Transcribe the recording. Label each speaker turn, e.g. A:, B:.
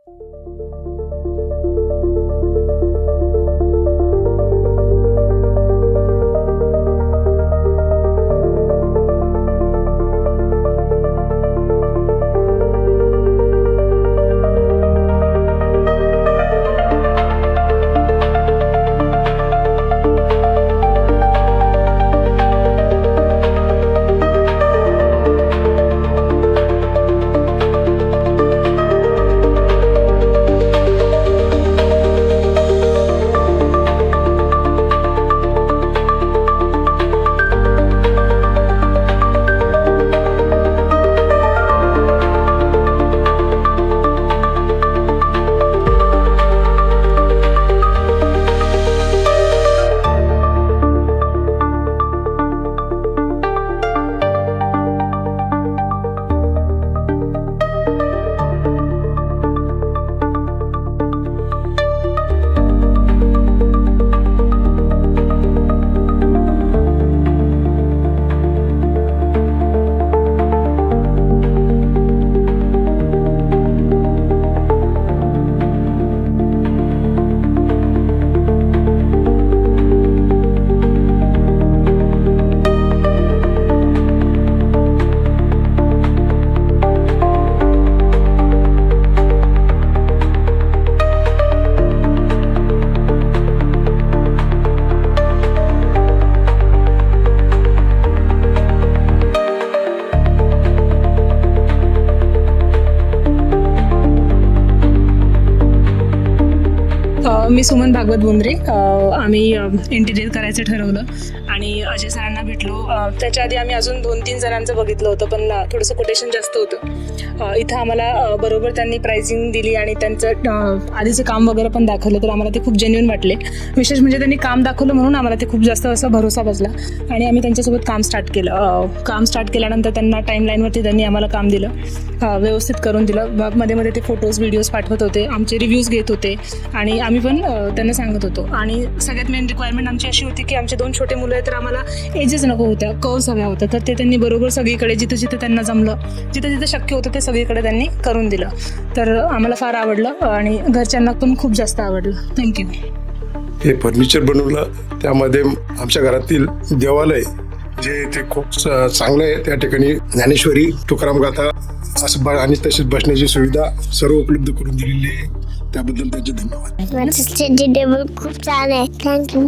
A: मी सुमन भागवत बोंद्रे. आम्ही इंटिरियर करायचं ठरवलं आणि अजय सरांना भेटलो. त्याच्या आधी आम्ही अजून 2-3 जणांचं बघितलं होतं, पण थोडंसं कोटेशन जास्त होतं. इथं आम्हाला बरोबर त्यांनी प्राइसिंग दिली आणि त्यांचं आधीचं काम वगैरे पण दाखवलं, तर आम्हाला ते खूप जेन्युइन वाटले. विशेष म्हणजे त्यांनी काम दाखवलं म्हणून आम्हाला ते खूप जास्त असा भरोसा बसला आणि आम्ही त्यांच्यासोबत काम स्टार्ट केलं. काम स्टार्ट केल्यानंतर त्यांना टाईमलाईनवरती त्यांनी आम्हाला काम दिलं, व्यवस्थित करून दिलं. मध्ये मध्ये ते फोटोज व्हिडिओज पाठवत होते, आमचे रिव्ह्यूज घेत होते आणि आम्ही पण त्यांना सांगत होतो. आणि सगळ्यात मेन रिक्वायरमेंट आमची अशी होती की आमचे 2 छोटे मुलं आहेत, तर आम्हाला एजेस नको होत्या, कर्व्स हव्या होत्या. तर ते त्यांनी बरोबर सगळीकडे जिथं जिथं त्यांना जमलं, जिथं जिथं शक्य होतं ते सगळीकडे त्यांनी करून दिलं. तर आम्हाला फार आवडलं आणि घरच्यांना पण खूप जास्त आवडलं. थँक्यू.
B: हे फर्निचर बनवलं, त्यामध्ये आमच्या घरातील देवालय जे ते खूप चांगलं आहे. त्या ठिकाणी ज्ञानेश्वरी, तुकाराम गाथा असं आणि तसेच बसण्याची सुविधा सर्व उपलब्ध करून दिलेली आहे. त्याबद्दल त्यांचे धन्यवाद.
C: माझं स्टडी टेबल खूप छान आहे. थँक्यू.